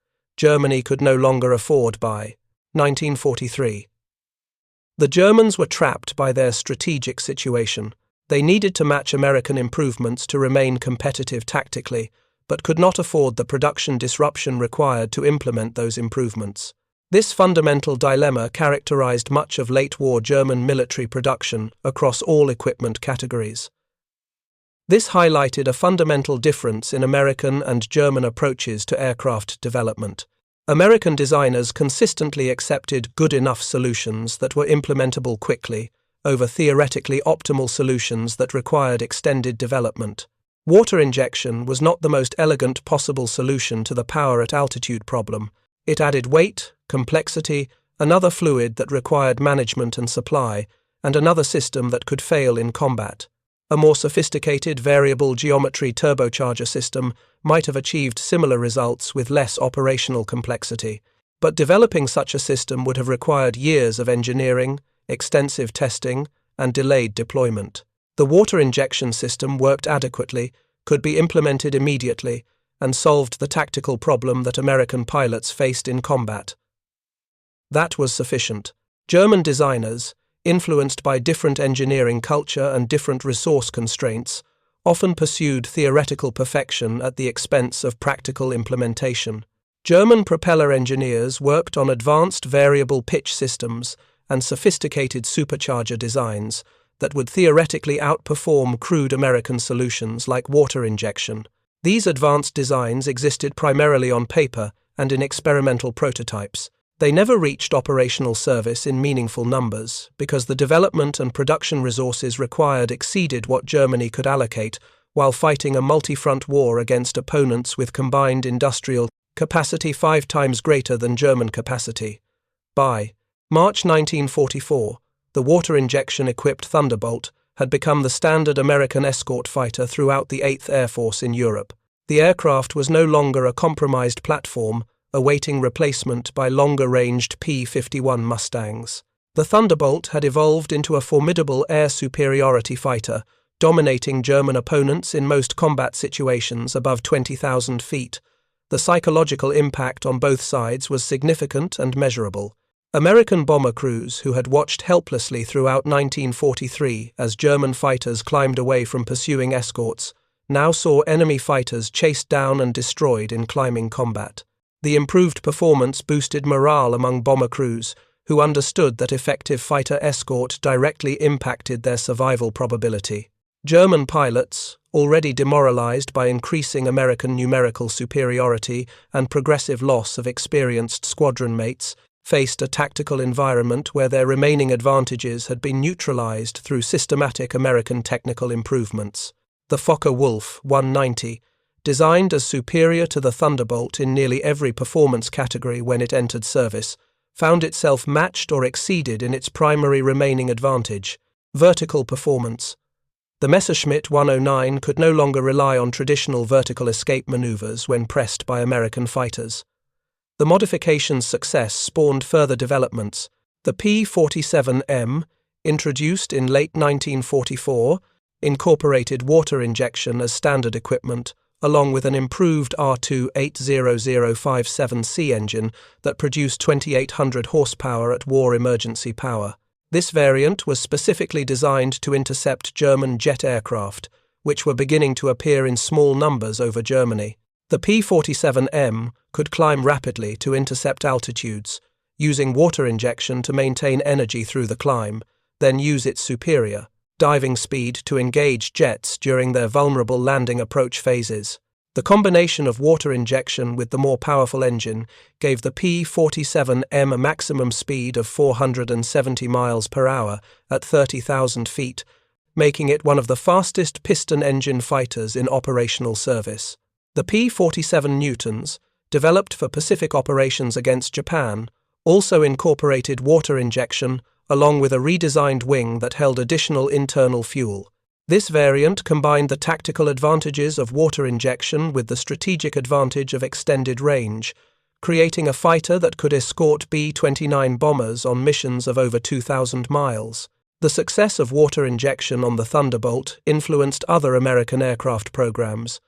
Germany could no longer afford by 1943. The Germans were trapped by their strategic situation. They needed to match American improvements to remain competitive tactically, but could not afford the production disruption required to implement those improvements. This fundamental dilemma characterized much of late-war German military production across all equipment categories. This highlighted a fundamental difference in American and German approaches to aircraft development. American designers consistently accepted good enough solutions that were implementable quickly over theoretically optimal solutions that required extended development. Water injection was not the most elegant possible solution to the power at altitude problem. It added weight, complexity, another fluid that required management and supply, and another system that could fail in combat. A more sophisticated variable geometry turbocharger system might have achieved similar results with less operational complexity, but developing such a system would have required years of engineering, extensive testing, and delayed deployment. The water injection system worked adequately, could be implemented immediately, and solved the tactical problem that American pilots faced in combat. That was sufficient. German designers, influenced by different engineering culture and different resource constraints, often pursued theoretical perfection at the expense of practical implementation. German propeller engineers worked on advanced variable pitch systems and sophisticated supercharger designs that would theoretically outperform crude American solutions like water injection. These advanced designs existed primarily on paper and in experimental prototypes. They never reached operational service in meaningful numbers because the development and production resources required exceeded what Germany could allocate while fighting a multi-front war against opponents with combined industrial capacity 5 times greater than German capacity. By March 1944, the water injection-equipped Thunderbolt had become the standard American escort fighter throughout the 8th Air Force in Europe. The aircraft was no longer a compromised platform, awaiting replacement by longer-ranged P-51 Mustangs. The Thunderbolt had evolved into a formidable air superiority fighter, dominating German opponents in most combat situations above 20,000 feet. The psychological impact on both sides was significant and measurable. American bomber crews who had watched helplessly throughout 1943 as German fighters climbed away from pursuing escorts now saw enemy fighters chased down and destroyed in climbing combat. The improved performance boosted morale among bomber crews, who understood that effective fighter escort directly impacted their survival probability. German pilots, already demoralized by increasing American numerical superiority and progressive loss of experienced squadron mates, faced a tactical environment where their remaining advantages had been neutralized through systematic American technical improvements. The Focke-Wulf 190, designed as superior to the Thunderbolt in nearly every performance category when it entered service, found itself matched or exceeded in its primary remaining advantage, vertical performance. The Messerschmitt 109 could no longer rely on traditional vertical escape maneuvers when pressed by American fighters. The modification's success spawned further developments. The P-47M, introduced in late 1944, incorporated water injection as standard equipment, along with an improved R2-80057C engine that produced 2,800 horsepower at war emergency power. This variant was specifically designed to intercept German jet aircraft, which were beginning to appear in small numbers over Germany. The P-47M could climb rapidly to intercept altitudes, using water injection to maintain energy through the climb, then use its superior diving speed to engage jets during their vulnerable landing approach phases. The combination of water injection with the more powerful engine gave the P-47M a maximum speed of 470 miles per hour at 30,000 feet, making it one of the fastest piston engine fighters in operational service. The P-47 Newtons, developed for Pacific operations against Japan, also incorporated water injection along with a redesigned wing that held additional internal fuel. This variant combined the tactical advantages of water injection with the strategic advantage of extended range, creating a fighter that could escort B-29 bombers on missions of over 2,000 miles. The success of water injection on the Thunderbolt influenced other American aircraft programs.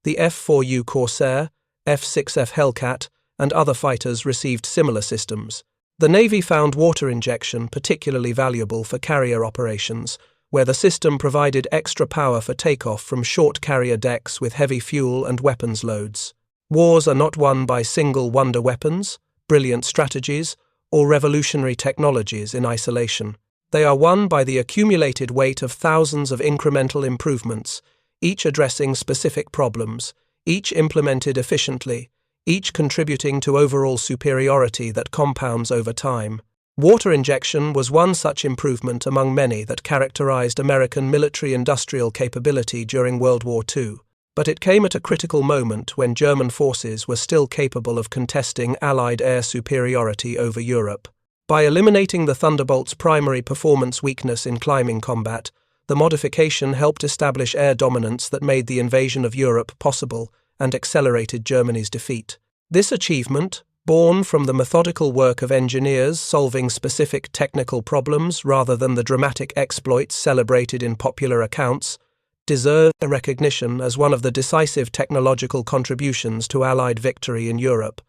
The F-4U Corsair, F-6F Hellcat, and other fighters received similar systems. The Navy found water injection particularly valuable for carrier operations, where the system provided extra power for takeoff from short carrier decks with heavy fuel and weapons loads. Wars are not won by single wonder weapons, brilliant strategies, or revolutionary technologies in isolation. They are won by the accumulated weight of thousands of incremental improvements, each addressing specific problems, each implemented efficiently, each contributing to overall superiority that compounds over time. Water injection was one such improvement among many that characterized American military-industrial capability during World War II, but it came at a critical moment when German forces were still capable of contesting Allied air superiority over Europe. By eliminating the Thunderbolt's primary performance weakness in climbing combat, the modification helped establish air dominance that made the invasion of Europe possible and accelerated Germany's defeat. This achievement, born from the methodical work of engineers solving specific technical problems rather than the dramatic exploits celebrated in popular accounts, deserved recognition as one of the decisive technological contributions to Allied victory in Europe.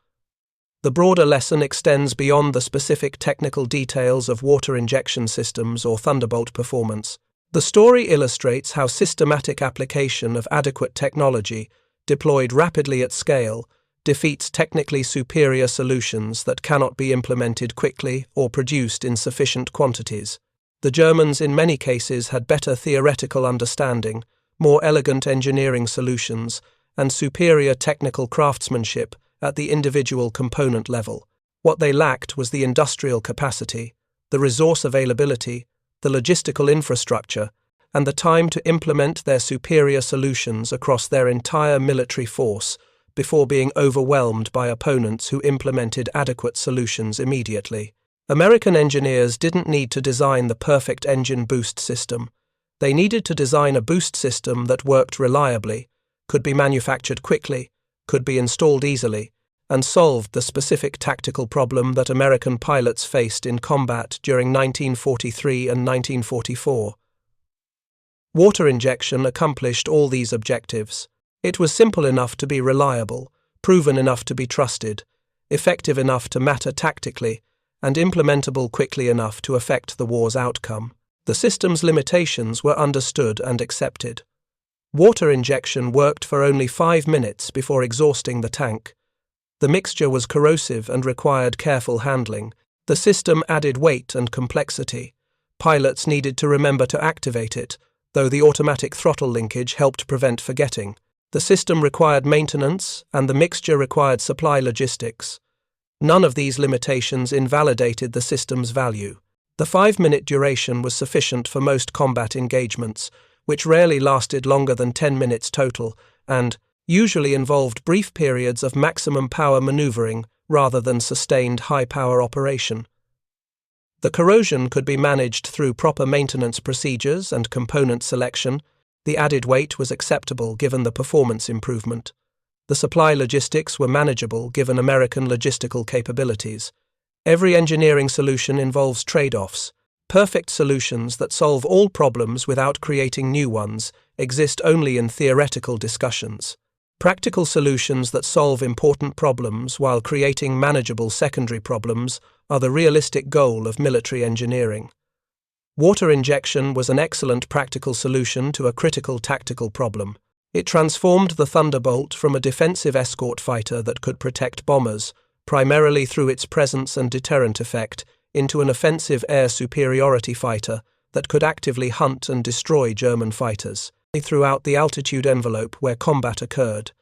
The broader lesson extends beyond the specific technical details of water injection systems or Thunderbolt performance. The story illustrates how systematic application of adequate technology, deployed rapidly at scale, defeats technically superior solutions that cannot be implemented quickly or produced in sufficient quantities. The Germans in many cases had better theoretical understanding, more elegant engineering solutions, and superior technical craftsmanship at the individual component level. What they lacked was the industrial capacity, the resource availability, the logistical infrastructure, and the time to implement their superior solutions across their entire military force before being overwhelmed by opponents who implemented adequate solutions immediately. American engineers didn't need to design the perfect engine boost system. They needed to design a boost system that worked reliably, could be manufactured quickly, could be installed easily, and solved the specific tactical problem that American pilots faced in combat during 1943 and 1944. Water injection accomplished all these objectives. It was simple enough to be reliable, proven enough to be trusted, effective enough to matter tactically, and implementable quickly enough to affect the war's outcome. The system's limitations were understood and accepted. Water injection worked for only 5 minutes before exhausting the tank. The mixture was corrosive and required careful handling. The system added weight and complexity. Pilots needed to remember to activate it, though the automatic throttle linkage helped prevent forgetting. The system required maintenance, and the mixture required supply logistics. None of these limitations invalidated the system's value. The 5-minute duration was sufficient for most combat engagements, which rarely lasted longer than 10 minutes total, and usually involved brief periods of maximum power maneuvering rather than sustained high-power operation. The corrosion could be managed through proper maintenance procedures and component selection. The added weight was acceptable given the performance improvement. The supply logistics were manageable given American logistical capabilities. Every engineering solution involves trade-offs. Perfect solutions that solve all problems without creating new ones exist only in theoretical discussions. Practical solutions that solve important problems while creating manageable secondary problems are the realistic goal of military engineering. Water injection was an excellent practical solution to a critical tactical problem. It transformed the Thunderbolt from a defensive escort fighter that could protect bombers, primarily through its presence and deterrent effect, into an offensive air superiority fighter that could actively hunt and destroy German fighters throughout the altitude envelope where combat occurred.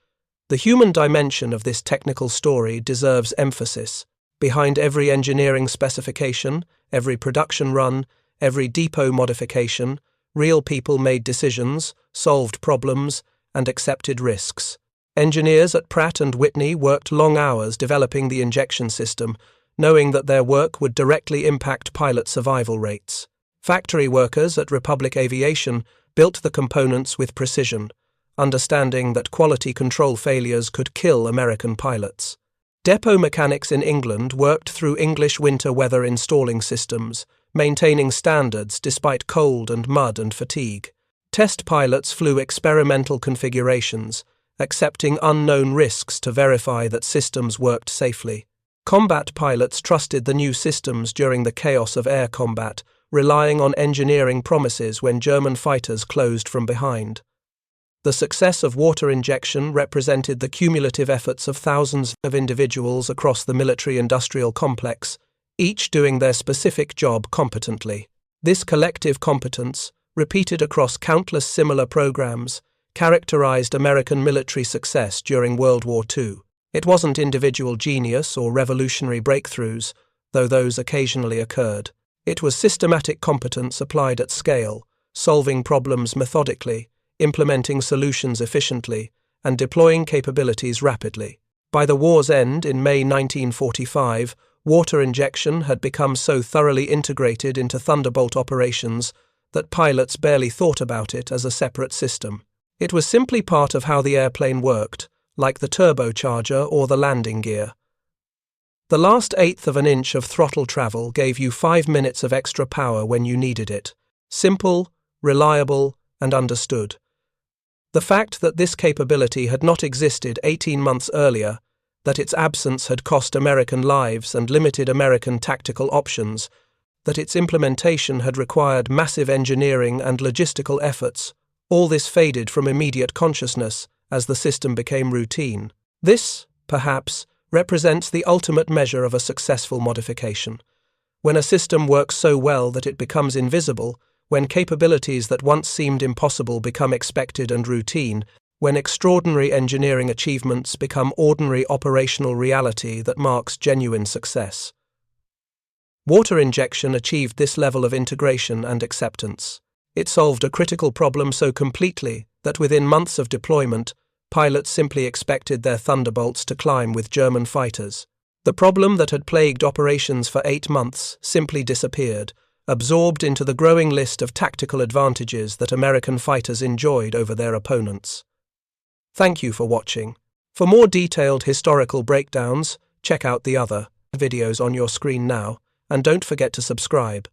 The human dimension of this technical story deserves emphasis. Behind every engineering specification, every production run, every depot modification, real people made decisions, solved problems, and accepted risks. Engineers at Pratt & Whitney worked long hours developing the injection system, knowing that their work would directly impact pilot survival rates. Factory workers at Republic Aviation built the components with precision, understanding that quality control failures could kill American pilots. Depot mechanics in England worked through English winter weather installing systems, maintaining standards despite cold and mud and fatigue. Test pilots flew experimental configurations, accepting unknown risks to verify that systems worked safely. Combat pilots trusted the new systems during the chaos of air combat, relying on engineering promises when German fighters closed from behind. The success of water injection represented the cumulative efforts of thousands of individuals across the military-industrial complex, each doing their specific job competently. This collective competence, repeated across countless similar programs, characterized American military success during World War II. It wasn't individual genius or revolutionary breakthroughs, though those occasionally occurred. It was systematic competence applied at scale, solving problems methodically, implementing solutions efficiently, and deploying capabilities rapidly. By the war's end in May 1945, water injection had become so thoroughly integrated into Thunderbolt operations that pilots barely thought about it as a separate system. It was simply part of how the airplane worked, like the turbocharger or the landing gear. The last eighth of an inch of throttle travel gave you 5 minutes of extra power when you needed it. Simple, reliable, and understood. The fact that this capability had not existed 18 months earlier, that its absence had cost American lives and limited American tactical options, that its implementation had required massive engineering and logistical efforts, all this faded from immediate consciousness as the system became routine. This, perhaps, represents the ultimate measure of a successful modification. When a system works so well that it becomes invisible, when capabilities that once seemed impossible become expected and routine, when extraordinary engineering achievements become ordinary operational reality that marks genuine success. Water injection achieved this level of integration and acceptance. It solved a critical problem so completely that within months of deployment, pilots simply expected their Thunderbolts to climb with German fighters. The problem that had plagued operations for 8 months simply disappeared, absorbed into the growing list of tactical advantages that American fighters enjoyed over their opponents. Thank you for watching. For more detailed historical breakdowns, check out the other videos on your screen now, and don't forget to subscribe.